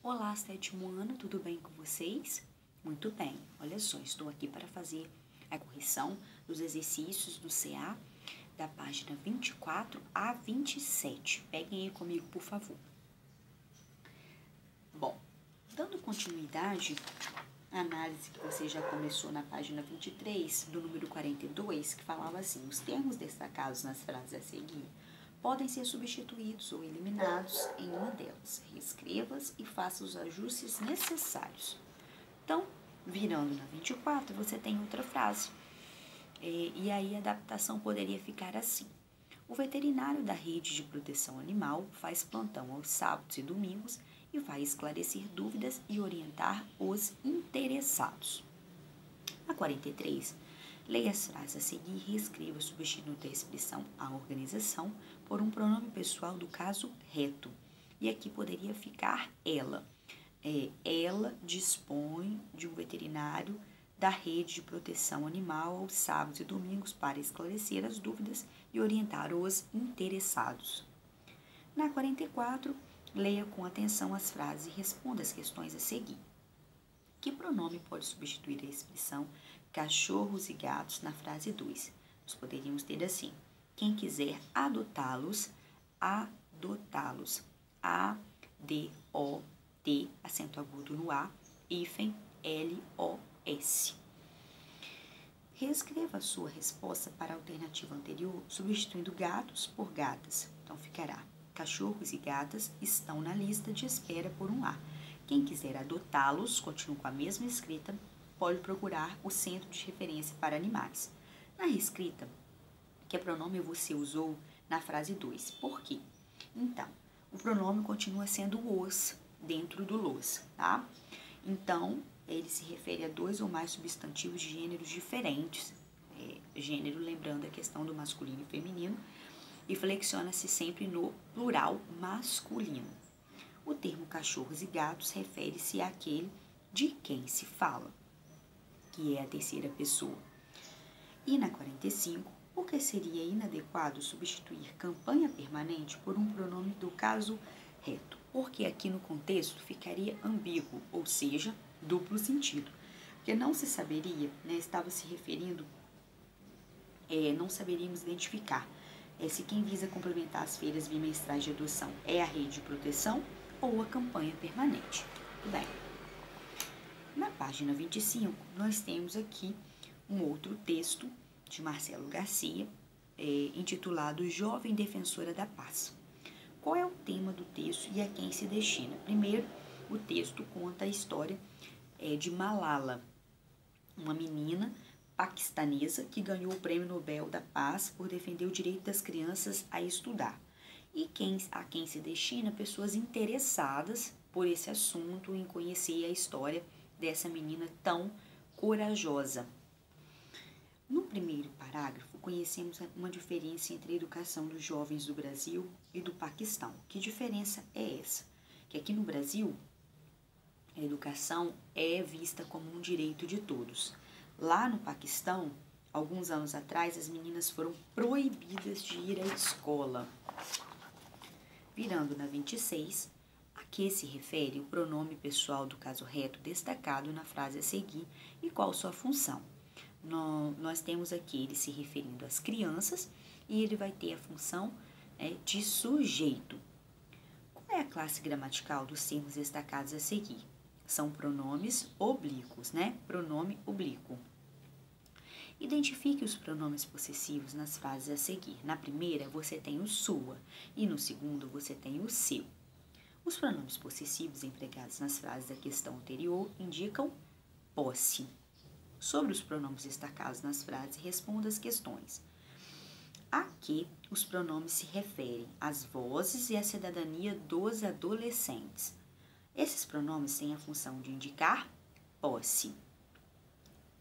Olá, sétimo ano, tudo bem com vocês? Muito bem, olha só, estou aqui para fazer a correção dos exercícios do CA da página 24 a 27. Peguem aí comigo, por favor. Bom, dando continuidade à análise que você já começou na página 23, do número 42, que falava assim: os termos destacados nas frases a seguir podem ser substituídos ou eliminados em uma delas. Reescreva-as e faça os ajustes necessários. Então, virando na 24, você tem outra frase. E aí a adaptação poderia ficar assim: o veterinário da rede de proteção animal faz plantão aos sábados e domingos e vai esclarecer dúvidas e orientar os interessados. A 43, leia as frases a seguir e reescreva substituindo a expressão a organização por um pronome pessoal do caso reto. E aqui poderia ficar ela. Ela dispõe de um veterinário da rede de proteção animal aos sábados e domingos para esclarecer as dúvidas e orientar os interessados. Na 44, leia com atenção as frases e responda as questões a seguir. Que pronome pode substituir a expressão cachorros e gatos na frase 2? Nós poderíamos ter assim: quem quiser adotá-los, adotá-los. A-D-O-T, acento agudo no A, hífen L-O-S. Reescreva a sua resposta para a alternativa anterior, substituindo gatos por gatas. Então ficará: cachorros e gatas estão na lista de espera por um lar. Quem quiser adotá-los, continua com a mesma escrita, pode procurar o Centro de Referência para Animais. Na reescrita, que pronome você usou na frase 2? Por quê? Então, o pronome continua sendo os dentro do los, tá? Então, ele se refere a dois ou mais substantivos de gêneros diferentes. Gênero, lembrando a questão do masculino e feminino, e flexiona-se sempre no plural masculino. O termo cachorros e gatos refere-se àquele de quem se fala, que é a terceira pessoa. E na 45, por que seria inadequado substituir campanha permanente por um pronome do caso reto? Porque aqui no contexto ficaria ambíguo, ou seja, duplo sentido. Porque não se saberia, estava se referindo, não saberíamos identificar se quem visa complementar as feiras bimestrais de adoção é a rede de proteção ou a campanha permanente. Tudo bem. Na página 25, nós temos aqui um outro texto de Marcelo Garcia, intitulado Jovem Defensora da Paz. Qual é o tema do texto e a quem se destina? Primeiro, o texto conta a história de Malala, uma menina paquistanesa que ganhou o Prêmio Nobel da Paz por defender o direito das crianças a estudar. E a quem se destina? Pessoas interessadas por esse assunto, em conhecer a história dessa menina tão corajosa. No primeiro parágrafo, conhecemos uma diferença entre a educação dos jovens do Brasil e do Paquistão. Que diferença é essa? Que aqui no Brasil, a educação é vista como um direito de todos. Lá no Paquistão, alguns anos atrás, as meninas foram proibidas de ir à escola. Virando na 26, a que se refere o pronome pessoal do caso reto destacado na frase a seguir e qual sua função? Nós temos aqui ele se referindo às crianças e ele vai ter a função de sujeito. Qual é a classe gramatical dos termos destacados a seguir? São pronomes oblíquos, Pronome oblíquo. Identifique os pronomes possessivos nas frases a seguir. Na primeira, você tem o sua e no segundo, você tem o seu. Os pronomes possessivos empregados nas frases da questão anterior indicam posse. Sobre os pronomes destacados nas frases, responda as questões. A que os pronomes se referem às vozes e à cidadania dos adolescentes. Esses pronomes têm a função de indicar posse.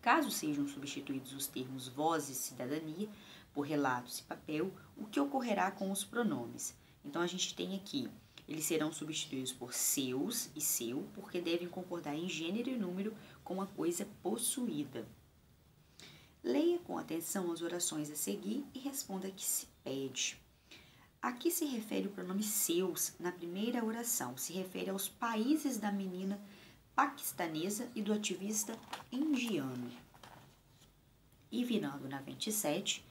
Caso sejam substituídos os termos voz e cidadania por relatos e papel, o que ocorrerá com os pronomes? Então, a gente tem aqui, eles serão substituídos por seus e seu, porque devem concordar em gênero e número com a coisa possuída. Leia com atenção as orações a seguir e responda a que se pede. A que se refere o pronome seus na primeira oração? Se refere aos países da menina paquistanesa e do ativista indiano. E virando na 27,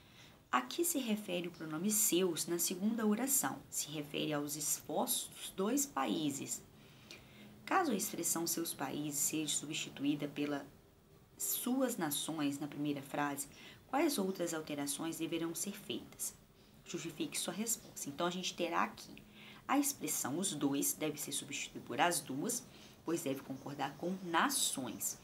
a que se refere o pronome seus na segunda oração? Se refere aos esforços dos dois países. Caso a expressão seus países seja substituída pela suas nações na primeira frase, quais outras alterações deverão ser feitas? Justifique sua resposta. Então, a gente terá aqui a expressão os dois deve ser substituída por as duas, pois deve concordar com nações.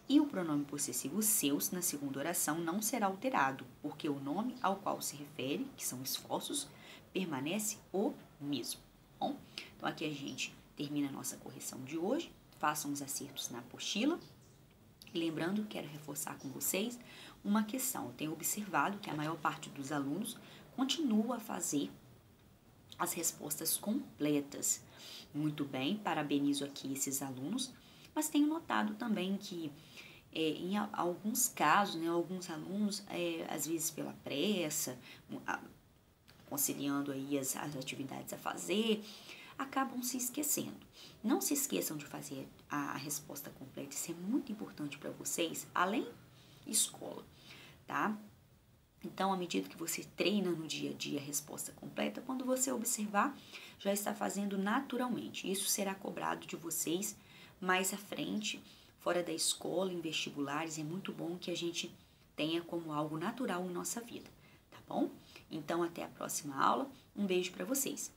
E o pronome possessivo seus, na segunda oração, não será alterado, porque o nome ao qual se refere, que são esforços, permanece o mesmo. Bom, então aqui a gente termina a nossa correção de hoje. Façam os acertos na apostila. E lembrando, quero reforçar com vocês uma questão. Eu tenho observado que a maior parte dos alunos continua a fazer as respostas completas. Muito bem, parabenizo aqui esses alunos, mas tenho notado também que em alguns casos, né, alguns alunos, às vezes pela pressa, conciliando aí as atividades a fazer, acabam se esquecendo. Não se esqueçam de fazer a resposta completa, isso é muito importante para vocês, além escola, tá? Então, à medida que você treina no dia a dia a resposta completa, quando você observar, já está fazendo naturalmente. Isso será cobrado de vocês mais à frente, fora da escola, em vestibulares. É muito bom que a gente tenha como algo natural em nossa vida, tá bom? Então, até a próxima aula. Um beijo para vocês.